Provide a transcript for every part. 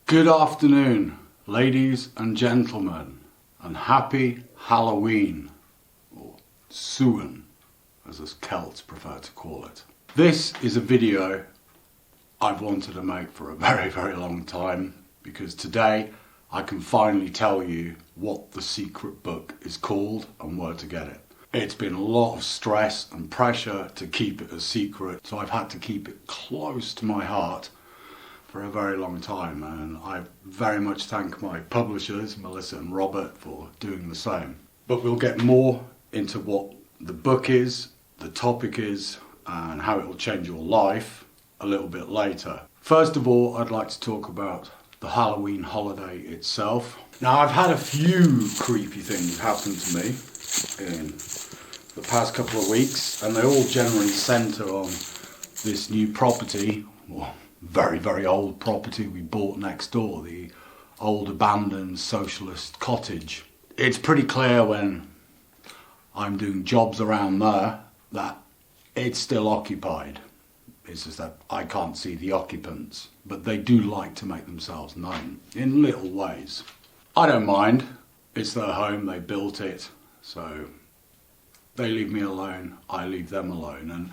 Good afternoon, ladies and gentlemen, and happy Halloween, or Samhain, as us Celts prefer to call it. This is a video I've wanted to make for a very long time, because today I can finally tell you what the secret book is called and where to get it. It's been a lot of stress and pressure to keep it a secret, so I've had to keep it close to my heart for a very long time, and I very much thank my publishers, Melissa and Robert, for doing the same. But we'll get more into what the book is, the topic is, and how it will change your life a little bit later. First of all, I'd like to talk about the Halloween holiday itself. Now, I've had a few creepy things happen to me in the past couple of weeks, and they all generally centre on this new property, or very old property we bought next door, the old abandoned socialist cottage. It's pretty clear when I'm doing jobs around there that it's still occupied. It's just that I can't see the occupants, but they do like to make themselves known in little ways. I don't mind. It's their home, they built it, so they leave me alone, I leave them alone. And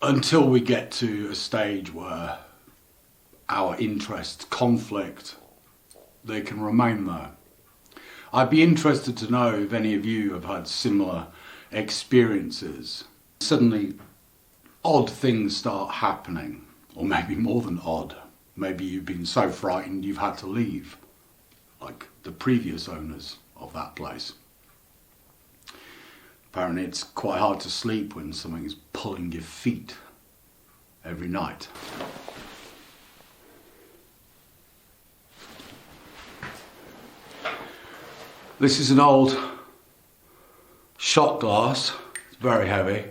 until we get to a stage where our interests conflict, they can remain there. I'd be interested to know if any of you have had similar experiences. Suddenly odd things start happening, or maybe more than odd. Maybe you've been so frightened you've had to leave, like the previous owners of that place. Apparently it's quite hard to sleep when something is pulling your feet every night. This is an old shot glass, it's very heavy,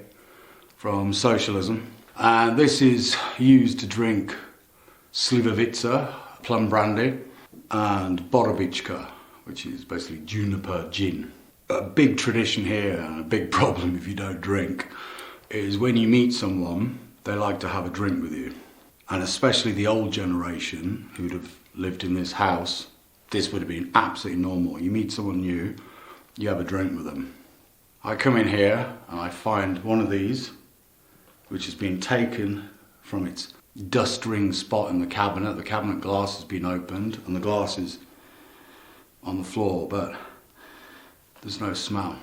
from socialism. And this is used to drink slivovica, plum brandy, and borovichka, which is basically juniper gin. A big tradition here, and a big problem if you don't drink, is when you meet someone, they like to have a drink with you. And especially the old generation who'd have lived in this house, this would have been absolutely normal. You meet someone new, you have a drink with them. I come in here and I find one of these, which has been taken from its dust ring spot in the cabinet. The cabinet glass has been opened and the glass is on the floor, but there's no smell.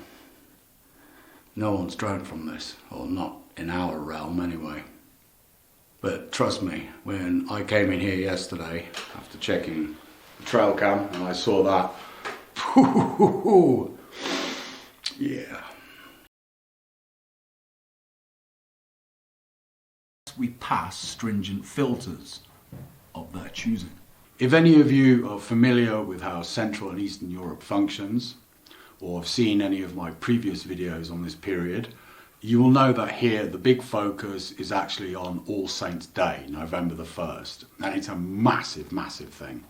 No one's drunk from this, or not in our realm anyway. But trust me, when I came in here yesterday, after checking the trail cam, and I saw that, yeah. We pass stringent filters of their choosing. If any of you are familiar with how Central and Eastern Europe functions, or have seen any of my previous videos on this period, you will know that here the big focus is actually on All Saints' Day, November the 1st, and it's a massive thing.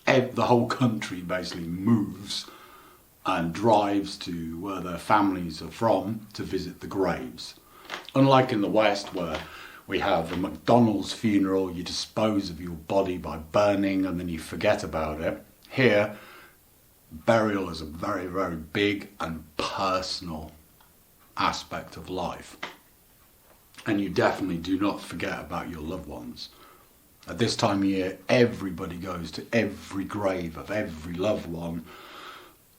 The whole country basically moves and drives to where their families are from to visit the graves. Unlike in the West, where we have a McDonald's funeral, you dispose of your body by burning and then you forget about it. Here, burial is a very big and personal aspect of life. And you definitely do not forget about your loved ones. At this time of year, everybody goes to every grave of every loved one.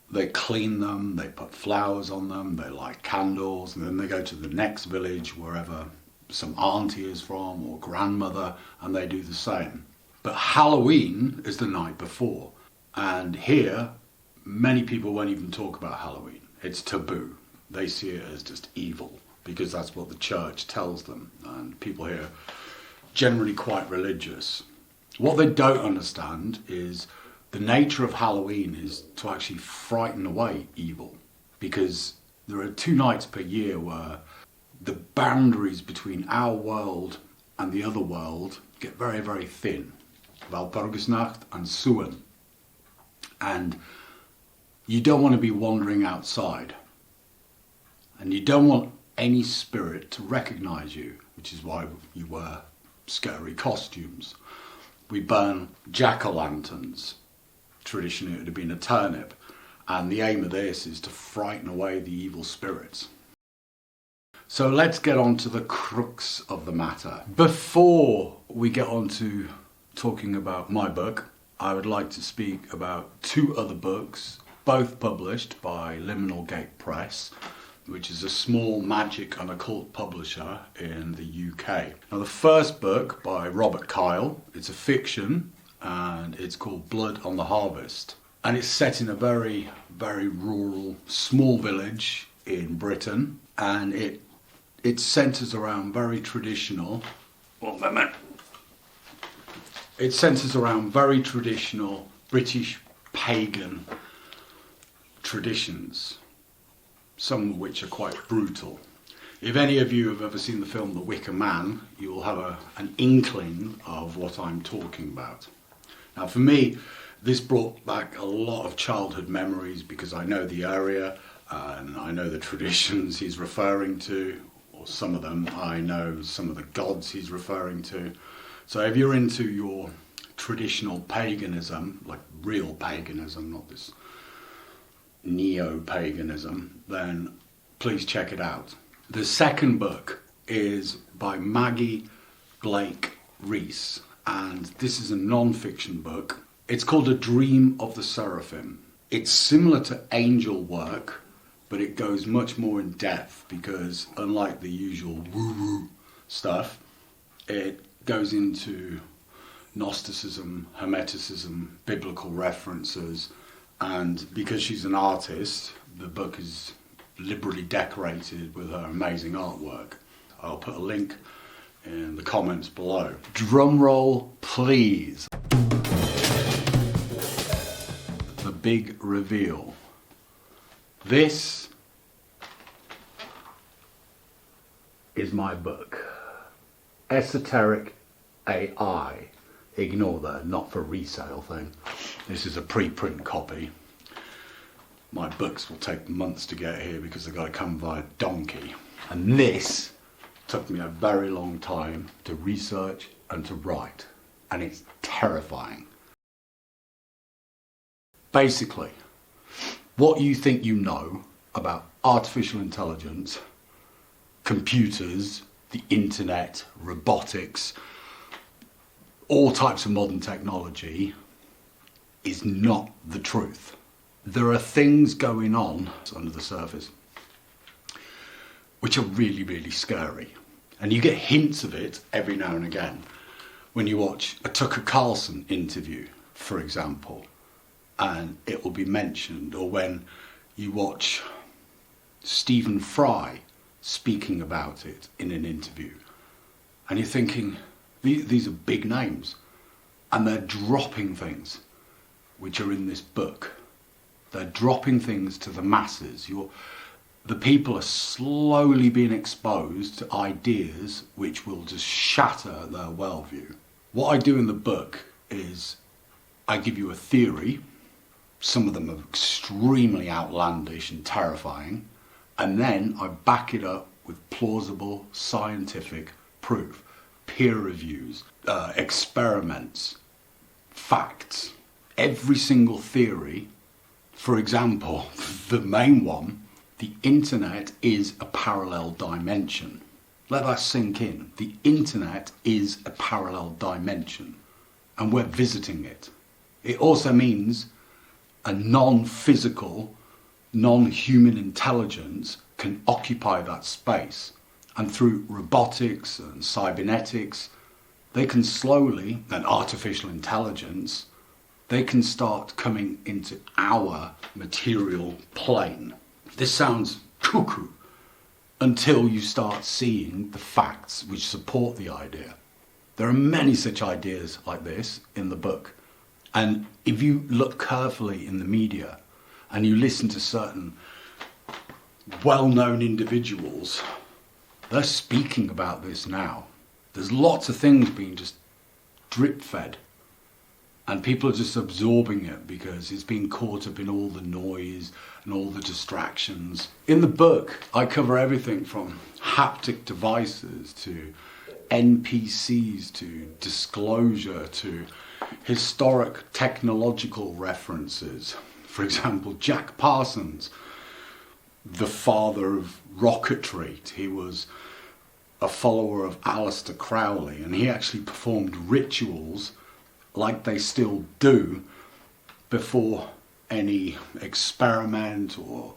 They clean them, they put flowers on them, they light candles, and then they go to the next village, wherever some auntie is from or grandmother, and they do the same. But Halloween is the night before, and here many people won't even talk about Halloween. It's taboo. They see it as just evil because that's what the church tells them, and people here generally quite religious. What they don't understand is the nature of Halloween is to actually frighten away evil, because there are 2 nights per year where the boundaries between our world and the other world get very thin. Walpurgisnacht and Samhain. And you don't want to be wandering outside. And you don't want any spirit to recognize you, which is why you wear scary costumes. we burn jack-o'-lanterns. Traditionally it would have been a turnip, and the aim of this is to frighten away the evil spirits. So let's get on to the crux of the matter. Before we get on to talking about my book, I would like to speak about two other books, both published by Liminal Gate Press, which is a small magic and occult publisher in the UK. Now, the first book by Robert Kyle, it's a fiction, and it's called Blood on the Harvest. And it's set in a very, very rural, small village in Britain, and it centres around very traditional... One moment. It centres around very traditional British pagan traditions, some of which are quite brutal. If any of you have ever seen the film The Wicker Man, you will have an inkling of what I'm talking about. Now, for me, this brought back a lot of childhood memories because I know the area and I know the traditions he's referring to, or some of them. I know some of the gods he's referring to. So if you're into your traditional paganism, like real paganism, not this neo-paganism, then please check it out. The second book is by Maggie Blake Reese, and this is a non-fiction book. It's called A Dream of the Seraphim. It's similar to angel work, but it goes much more in depth because unlike the usual woo-woo stuff, it goes into Gnosticism, Hermeticism, biblical references, and because she's an artist, the book is liberally decorated with her amazing artwork. I'll put a link in the comments below. Drum roll, please. The big reveal. This is my book, Esoteric AI. Ignore the not for resale thing. This is a pre-print copy. My books will take months to get here because they've got to come via donkey. And this took me a very long time to research and to write. And it's terrifying. Basically, what you think you know about artificial intelligence, computers, the internet, robotics, all types of modern technology is not the truth. There are things going on under the surface which are really, really scary. And you get hints of it every now and again when you watch a Tucker Carlson interview, for example, and it will be mentioned, or when you watch Stephen Fry speaking about it in an interview, and you're thinking, these are big names, and they're dropping things which are in this book. They're dropping things to the masses. The people are slowly being exposed to ideas which will just shatter their worldview. What I do in the book is I give you a theory. Some of them are extremely outlandish and terrifying, and then I back it up with plausible scientific proof. Peer reviews, experiments, facts. Every single theory, for example, the main one, the internet is a parallel dimension. Let that sink in. The internet is a parallel dimension, and we're visiting it. It also means a non-physical, non-human intelligence can occupy that space. And through robotics and cybernetics, they can slowly, and artificial intelligence, they can start coming into our material plane. This sounds cuckoo until you start seeing the facts which support the idea. There are many such ideas like this in the book. And if you look carefully in the media and you listen to certain well-known individuals, they're speaking about this now. There's lots of things being just drip-fed, and people are just absorbing it because it's been caught up in all the noise and all the distractions. In the book, I cover everything from haptic devices to NPCs to disclosure to historic technological references. For example, Jack Parsons, the father of rocketry. He was a follower of Aleister Crowley, and he actually performed rituals like they still do before any experiment or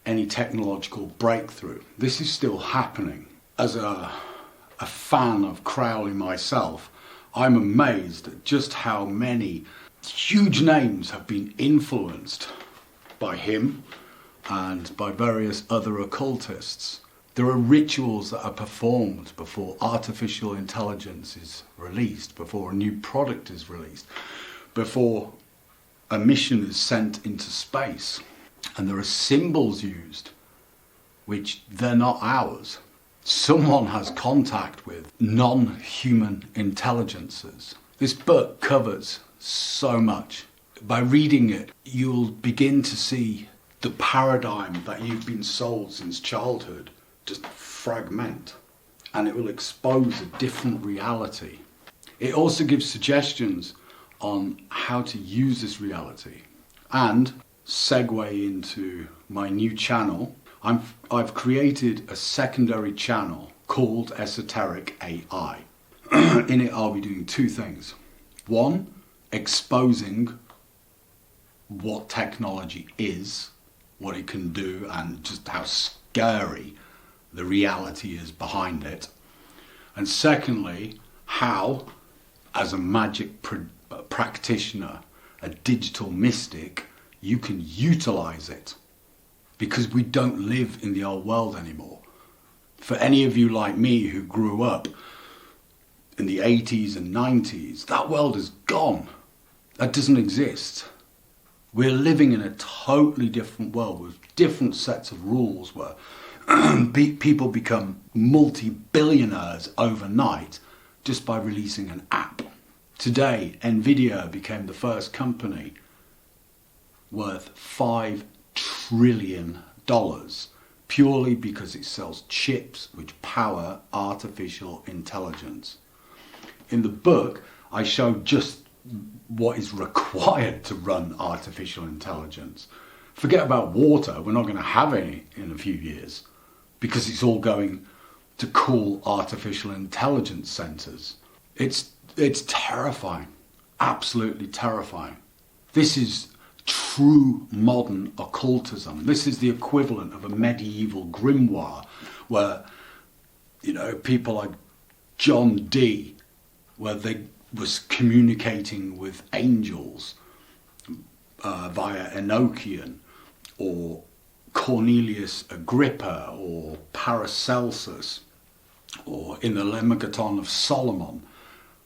any technological breakthrough. This is still happening. As a fan of Crowley myself, I'm amazed at just how many huge names have been influenced by him and by various other occultists. There are rituals that are performed before artificial intelligence is released, before a new product is released, before a mission is sent into space. And there are symbols used which they're not ours. Someone has contact with non-human intelligences. This book covers so much. By reading it, you'll begin to see the paradigm that you've been sold since childhood just fragment, and it will expose a different reality. It also gives suggestions on how to use this reality. And segue into my new channel, I've created a secondary channel called Esoteric AI. In it I'll be doing two things. One, exposing what technology is, what it can do, and just how scary the reality is behind it. And secondly, how, as a magic practitioner, a digital mystic, you can utilize it. Because we don't live in the old world anymore. For any of you like me who grew up in the 80s and 90s, that world is gone. That doesn't exist. We're living in a totally different world with different sets of rules where people become multi-billionaires overnight just by releasing an app. Today, Nvidia became the first company worth $5 trillion purely because it sells chips which power artificial intelligence. In the book, I show just what is required to run artificial intelligence. Forget about water, we're not going to have any in a few years because it's all going to cool artificial intelligence centres. It's terrifying, absolutely terrifying. This is true modern occultism. This is the equivalent of a medieval grimoire where, people like John Dee, where they was communicating with angels via Enochian, or Cornelius Agrippa, or Paracelsus, or in the Lemegeton of Solomon,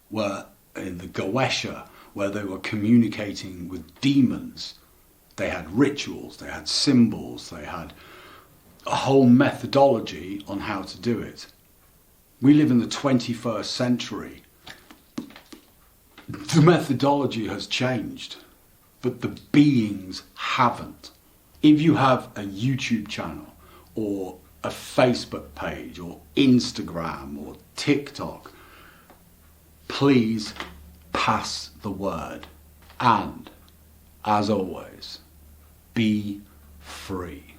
where in the Goetia, where they were communicating with demons. They had rituals, they had symbols, they had a whole methodology on how to do it. We live in the 21st century. The methodology has changed, but the beings haven't. If you have a YouTube channel, or a Facebook page, or Instagram, or TikTok, please pass the word. And, as always, be free.